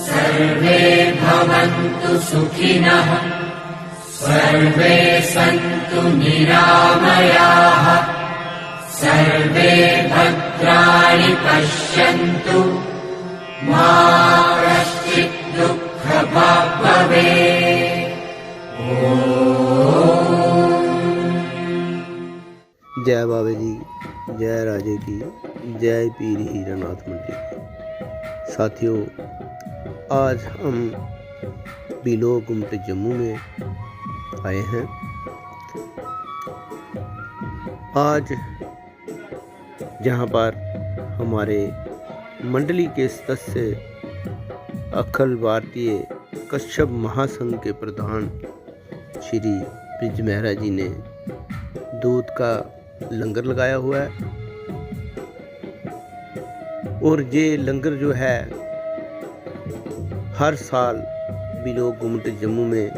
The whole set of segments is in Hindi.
सर्वे भवन्तु सुखिनः, सर्वे सन्तु निरामयाः, सर्वे भद्राणि पश्यन्तु, मा कश्चित् दुःखभाग् भवेत्। जय बाबा जी, जय राजे की, जय पीर हीरानाथ मंडी की। साथियों, आज हम बिलो गुमट जम्मू में आए हैं। आज जहाँ पर हमारे मंडली के सदस्य से अखिल भारतीय कश्यप महासंघ के प्रधान श्री ब्रिज मेहरा जी ने दूध का लंगर लगाया हुआ है, और ये लंगर जो है हर साल बिलो गुमट जम्मू में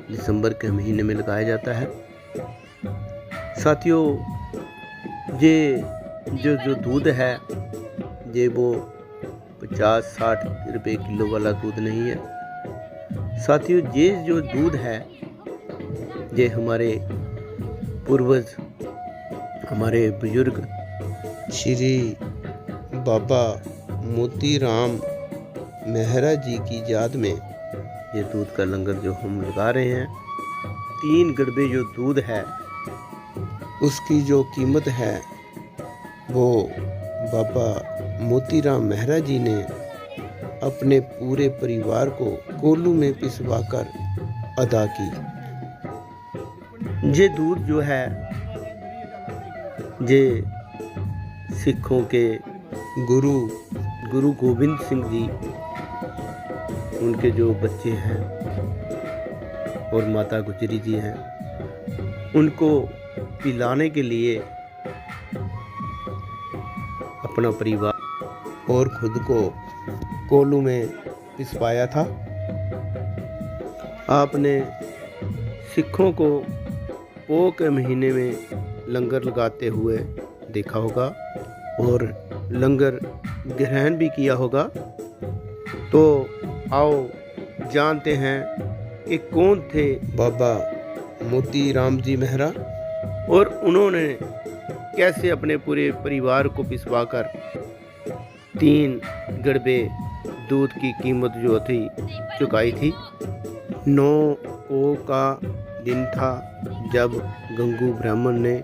दिसंबर के महीने में लगाया जाता है। साथियों, ये जो दूध है ये वो 50-60 रुपए किलो वाला दूध नहीं है। साथियों, ये जो दूध है ये हमारे पूर्वज, हमारे बुजुर्ग श्री बाबा मोती राम मेहरा जी की याद में ये दूध का लंगर जो हम लगा रहे हैं। 3 गड़बे जो दूध है उसकी जो कीमत है वो बाबा मोतीराम मेहरा जी ने अपने पूरे परिवार को कोल्लू में पिसवाकर अदा की। ये दूध जो है ये सिखों के गुरु गोविंद सिंह जी, उनके जो बच्चे हैं और माता गुजरी जी हैं, उनको पिलाने के लिए अपना परिवार और खुद को कोल्लू में पिसवाया था। आपने सिखों को पो के महीने में लंगर लगाते हुए देखा होगा और लंगर ग्रहण भी किया होगा। तो आओ जानते हैं कि कौन थे बाबा मोती राम जी मेहरा और उन्होंने कैसे अपने पूरे परिवार को पिसवाकर 3 गड़बे दूध की कीमत जो थी चुकाई थी। 9 पो का दिन था जब गंगू ब्राह्मण ने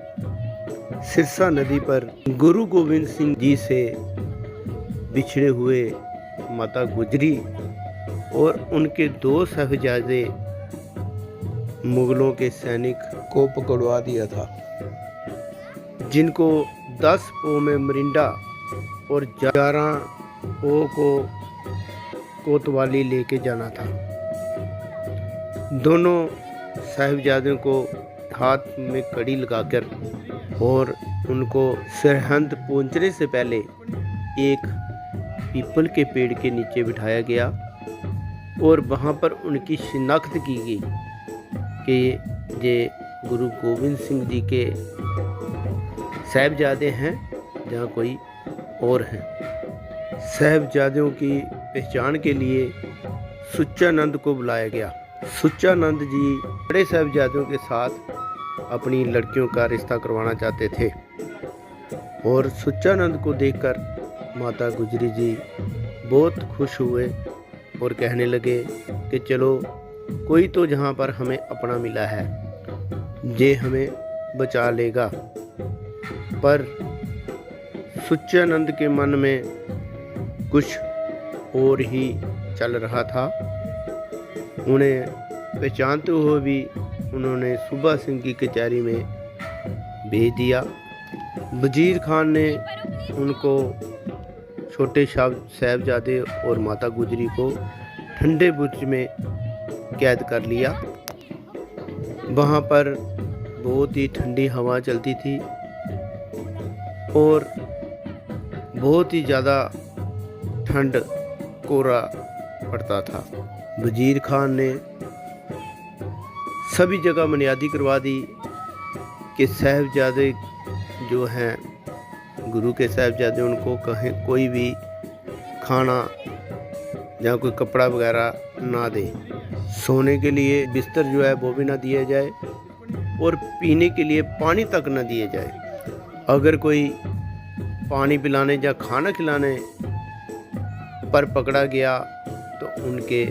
सिरसा नदी पर गुरु गोविंद सिंह जी से बिछड़े हुए माता गुजरी और उनके 2 साहिबजादे मुगलों के सैनिक को पकड़वा दिया था, जिनको 10 पो में मरिंडा और 11 पो को कोतवाली लेके जाना था। दोनों साहिबजादों को हाथ में कड़ी लगाकर और उनको सरहद पहुंचने से पहले एक पीपल के पेड़ के नीचे बिठाया गया और वहां पर उनकी शिनाख्त की गई कि ये गुरु गोविंद सिंह जी के साहिबजादे हैं, जहाँ कोई और हैं। साहिबजादों की पहचान के लिए सुच्चानंद को बुलाया गया। सुच्चानंद जी बड़े साहिबजादों के साथ अपनी लड़कियों का रिश्ता करवाना चाहते थे और सुच्चानंद को देखकर माता गुजरी जी बहुत खुश हुए और कहने लगे कि चलो कोई तो जहाँ पर हमें अपना मिला है ये हमें बचा लेगा। पर सुच्चानंद के मन में कुछ और ही चल रहा था। उन्हें पहचानते हुए भी उन्होंने सूबा सिंह की कचहरी में भेज दिया। वजीर खान ने उनको छोटे साहिबजादे और माता गुजरी को ठंडे बुर्ज में कैद कर लिया। वहाँ पर बहुत ही ठंडी हवा चलती थी और बहुत ही ज़्यादा ठंड कोहरा पड़ता था। वजीर खान ने सभी जगह बुनियादी करवा दी कि साहिबजादे जो हैं गुरु के साहिबजादे उनको कहें कोई भी खाना या कोई कपड़ा वगैरह ना दे, सोने के लिए बिस्तर जो है वो भी ना दिया जाए और पीने के लिए पानी तक ना दिया जाए। अगर कोई पानी पिलाने या खाना खिलाने पर पकड़ा गया तो उनके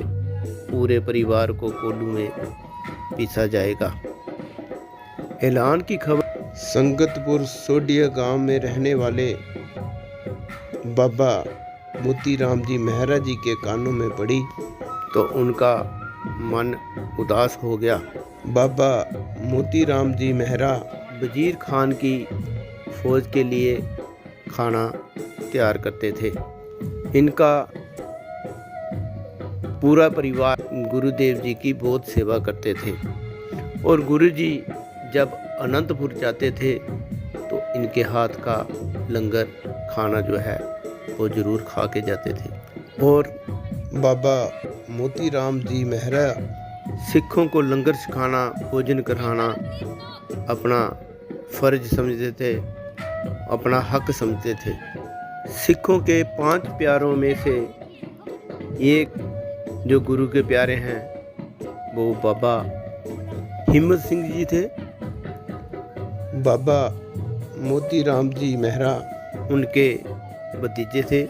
पूरे परिवार को कोल्हू में पीसा जाएगा। ऐलान की खबर संगतपुर सोडिया गांव में रहने वाले बाबा मोतीराम जी मेहरा जी के कानों में पड़ी तो उनका मन उदास हो गया। बाबा मोतीराम जी मेहरा वजीर खान की फौज के लिए खाना तैयार करते थे। इनका पूरा परिवार गुरुदेव जी की बहुत सेवा करते थे और गुरु जी जब अनंतपुर जाते थे तो इनके हाथ का लंगर खाना जो है वो जरूर खा के जाते थे। और बाबा मोतीराम जी मेहरा सिखों को लंगर सिखाना, भोजन कराना अपना फर्ज समझते थे, अपना हक समझते थे। सिखों के 5 प्यारों में से एक जो गुरु के प्यारे हैं वो बाबा हिम्मत सिंह जी थे। बाबा मोतीराम जी मेहरा उनके भतीजे थे।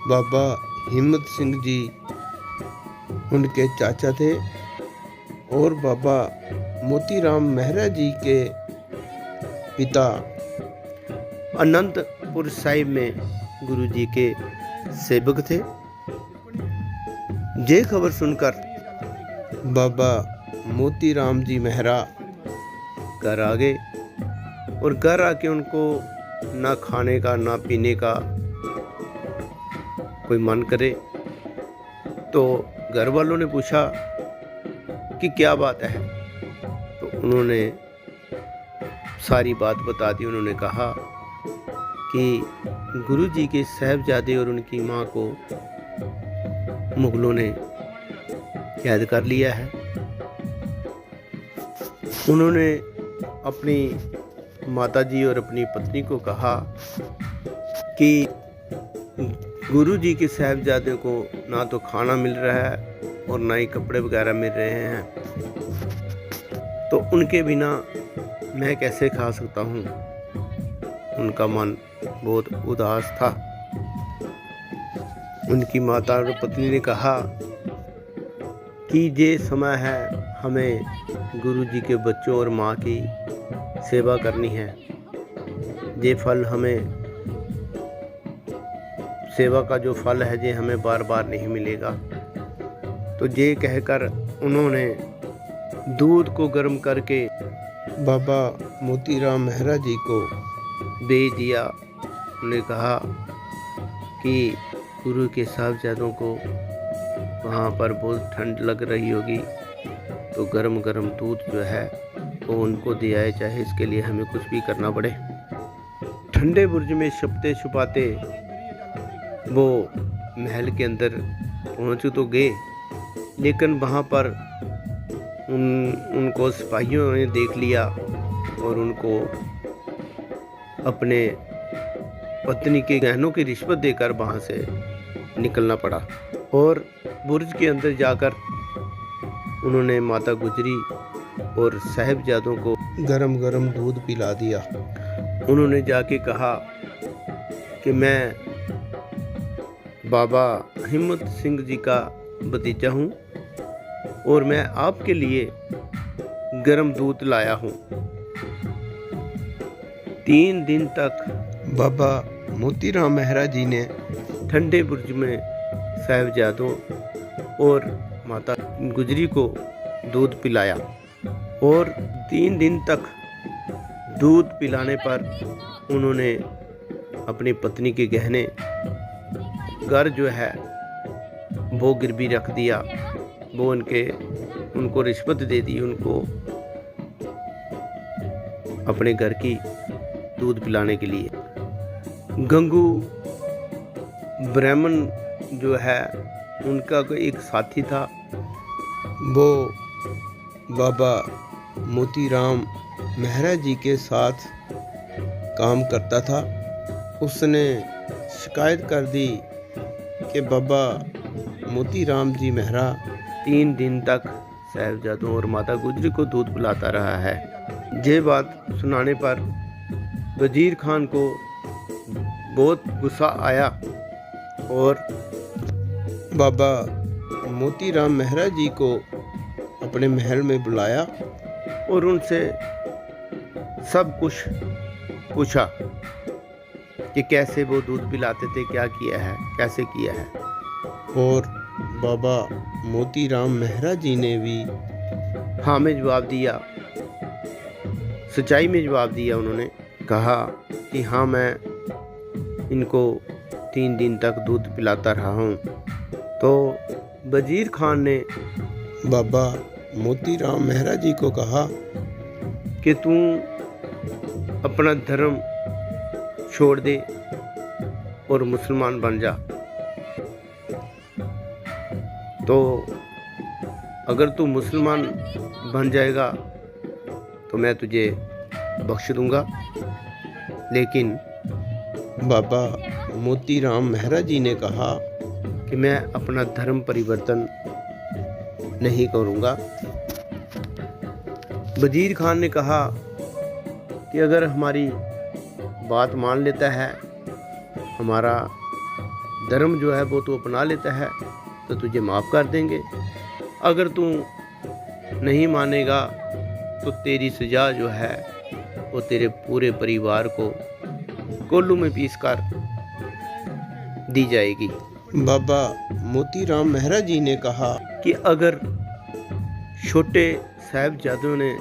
बाबा हिम्मत सिंह जी उनके चाचा थे और बाबा मोतीराम मेहरा जी के पिता अनंतपुर साहिब में गुरु जी के सेवक थे। ये खबर सुनकर बाबा मोतीराम जी मेहरा घर आ गए और घर आके उनको ना खाने का ना पीने का कोई मन करे तो घर वालों ने पूछा कि क्या बात है, तो उन्होंने सारी बात बता दी। उन्होंने कहा कि गुरु जी के साहिबजादे और उनकी माँ को मुगलों ने कैद कर लिया है। उन्होंने अपनी माताजी और अपनी पत्नी को कहा कि गुरु जी के साहिबजादे को ना तो खाना मिल रहा है और ना ही कपड़े वगैरह मिल रहे हैं, तो उनके बिना मैं कैसे खा सकता हूँ। उनका मन बहुत उदास था। उनकी माता और पत्नी ने कहा कि ये समय है, हमें गुरु जी के बच्चों और माँ की सेवा करनी है। ये फल हमें, सेवा का जो फल है ये हमें बार बार नहीं मिलेगा। तो ये कहकर उन्होंने दूध को गर्म करके बाबा मोतीराम मेहरा जी को भेज दिया। उन्होंने कहा कि गुरु के साहिबजादों को वहाँ पर बहुत ठंड लग रही होगी, तो गरम गरम दूध जो है वो उनको दिया है, चाहे इसके लिए हमें कुछ भी करना पड़े। ठंडे बुर्ज में छुपते छुपाते वो महल के अंदर पहुँच तो गए, लेकिन वहाँ पर उनको सिपाहियों ने देख लिया और उनको अपने पत्नी के गहनों की रिश्वत देकर वहाँ से निकलना पड़ा। और बुर्ज के अंदर जाकर उन्होंने माता गुजरी और साहिबजादों को गरम गरम दूध पिला दिया। उन्होंने जाके कहा कि मैं बाबा हिम्मत सिंह जी का भतीजा हूँ और मैं आपके लिए गरम दूध लाया हूँ। 3 दिन तक बाबा मोतीराम मेहरा जी ने ठंडे बुर्ज में साहिबजादों और माता गुजरी को दूध पिलाया और 3 दिन तक दूध पिलाने पर उन्होंने अपनी पत्नी के गहने घर जो है वो गिरवी रख दिया। वो उनको रिश्वत दे दी, उनको अपने घर की दूध पिलाने के लिए। गंगू ब्राह्मण जो है उनका कोई एक साथी था, वो बाबा मोतीराम मेहरा जी के साथ काम करता था, उसने शिकायत कर दी कि बाबा मोती राम जी मेहरा 3 दिन तक साहिबजादों और माता गुजरी को दूध पिलाता रहा है। ये बात सुनाने पर वजीर खान को बहुत गुस्सा आया और बाबा मोती राम मेहरा जी को अपने महल में बुलाया और उनसे सब कुछ पूछा कि कैसे वो दूध पिलाते थे, क्या किया है, कैसे किया है। और बाबा मोती राम मेहरा जी ने भी हाँ में जवाब दिया, सच्चाई में जवाब दिया। उन्होंने कहा कि हाँ, मैं इनको 3 दिन तक दूध पिलाता रहा हूँ। तो वजीर खान ने बाबा मोती राम मेहरा जी को कहा कि तू अपना धर्म छोड़ दे और मुसलमान बन जा। तो अगर तू मुसलमान बन जाएगा तो मैं तुझे बख्श दूंगा। लेकिन बाबा मोती राम मेहरा जी ने कहा कि मैं अपना धर्म परिवर्तन नहीं करूंगा। वजीर खान ने कहा कि अगर हमारी बात मान लेता है, हमारा धर्म जो है वो तू अपना लेता है, तो तुझे माफ़ कर देंगे। अगर तू नहीं मानेगा तो तेरी सज़ा जो है वो तेरे पूरे परिवार को कोल्लू में पीस कर दी जाएगी। बाबा मोती राम मेहरा जी ने कहा कि अगर छोटे साहिबजादों ने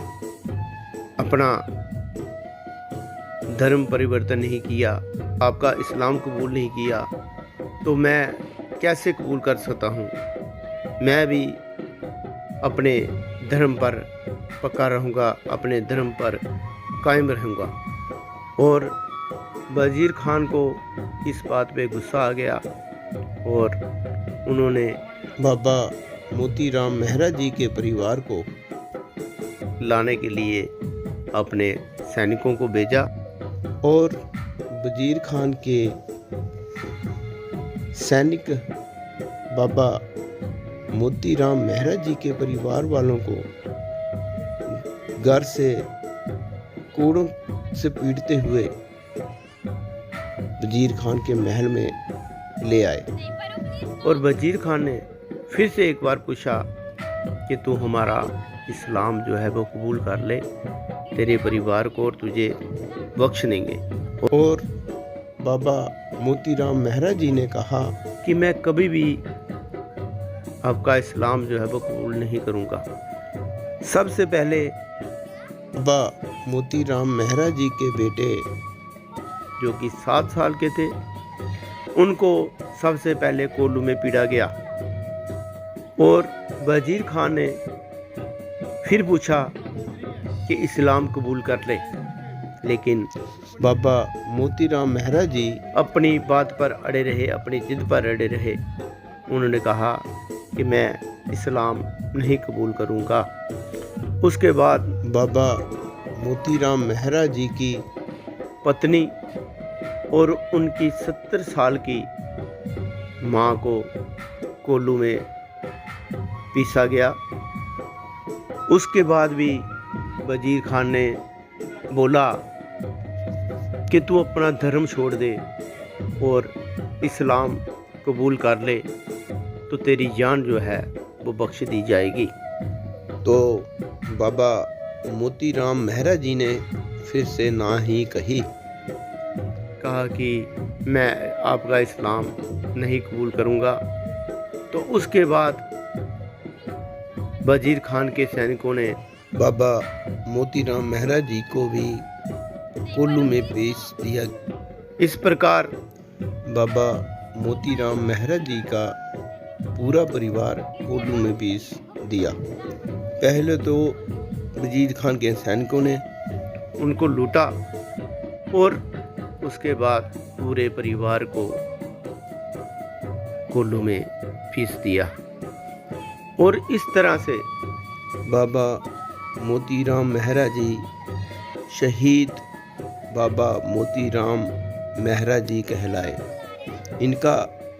अपना धर्म परिवर्तन नहीं किया, आपका इस्लाम कबूल नहीं किया, तो मैं कैसे कबूल कर सकता हूँ। मैं भी अपने धर्म पर पक्का रहूँगा, अपने धर्म पर कायम रहूँगा। और वजीर खान को इस बात पे गुस्सा आ गया और उन्होंने बाबा मोती राम मेहरा जी के परिवार को लाने के लिए अपने सैनिकों को भेजा। और वजीर खान के सैनिक बाबा मोती राम मेहरा जी के परिवार वालों को घर से कोड़ों से पीटते हुए वजीर खान के महल में ले आए। और वजीर खान ने फिर से एक बार पूछा कि तू हमारा इस्लाम जो है वो कबूल कर ले, तेरे परिवार को और तुझे बख्श देंगे। और बाबा मोती राम मेहरा जी ने कहा कि मैं कभी भी आपका इस्लाम जो है वो कबूल नहीं करूँगा। सबसे पहले बाबा मोती राम मेहरा जी के बेटे जो कि 7 साल के थे, उनको सबसे पहले कोल्लू में पीटा गया। और वजीर खान ने फिर पूछा कि इस्लाम कबूल कर ले, लेकिन बाबा मोती राम मेहरा जी अपनी बात पर अड़े रहे, अपनी जिद पर अड़े रहे। उन्होंने कहा कि मैं इस्लाम नहीं कबूल करूँगा। उसके बाद बाबा मोती राम मेहरा जी की पत्नी और उनकी 70 साल की माँ को कोल्लू में पीसा गया। उसके बाद भी वजीर खान ने बोला कि तू अपना धर्म छोड़ दे और इस्लाम कबूल कर ले, तो तेरी जान जो है वो बख्श दी जाएगी। तो बाबा मोती राम मेहरा जी ने फिर से ना ही कही, कहा कि मैं आपका इस्लाम नहीं कबूल करूँगा। तो उसके बाद वजीर खान के सैनिकों ने बाबा मोती राम मेहरा जी को भी कोल्लू में पेश दिया। इस प्रकार बाबा मोती राम मेहरा जी का पूरा परिवार कोल्लू में पेश दिया। पहले तो वजीर खान के सैनिकों ने उनको लूटा और उसके बाद पूरे परिवार को कोल्लू में पीस दिया। और इस तरह से बाबा मोती राम मेहरा जी शहीद बाबा मोतीराम मेहरा जी कहलाए। इनका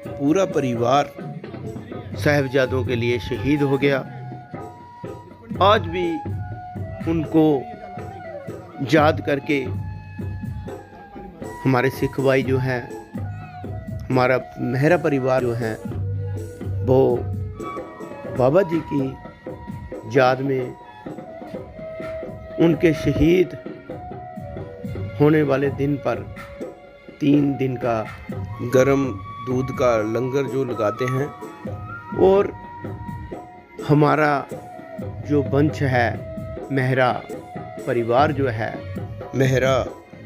पूरा परिवार साहिबजादों के लिए शहीद हो गया। आज भी उनको याद करके हमारे सिख भाई जो हैं, हमारा मेहरा परिवार जो है, वो बाबा जी की याद में उनके शहीद होने वाले दिन पर 3 दिन का गरम दूध का लंगर जो लगाते हैं। और हमारा जो वंश है, मेहरा परिवार जो है, मेहरा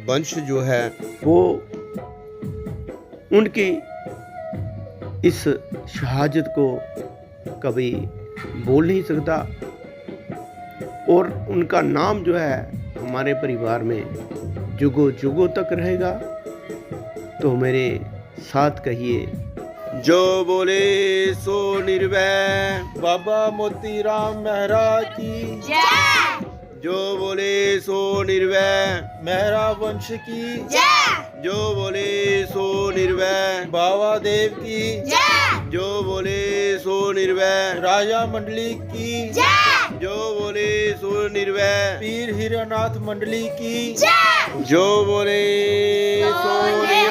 वंश जो है, वो उनकी इस शहादत को कभी बोल नहीं सकता। और उनका नाम जो है हमारे परिवार में जुगों जुगों तक रहेगा। तो मेरे साथ कहिए, जो बोले सो निर्भय बाबा मोतीराम मेहरा की जय। जो बोले सो निर्भय मेहरा वंश की जय। जो बोले सो निर्भय बाबा देव की जय। जो बोले सो निर्भय राजा मंडली की जय। जो बोले सो निर्भय पीर हीरानाथ मंडली की जय। जो बोले सो निर्भय।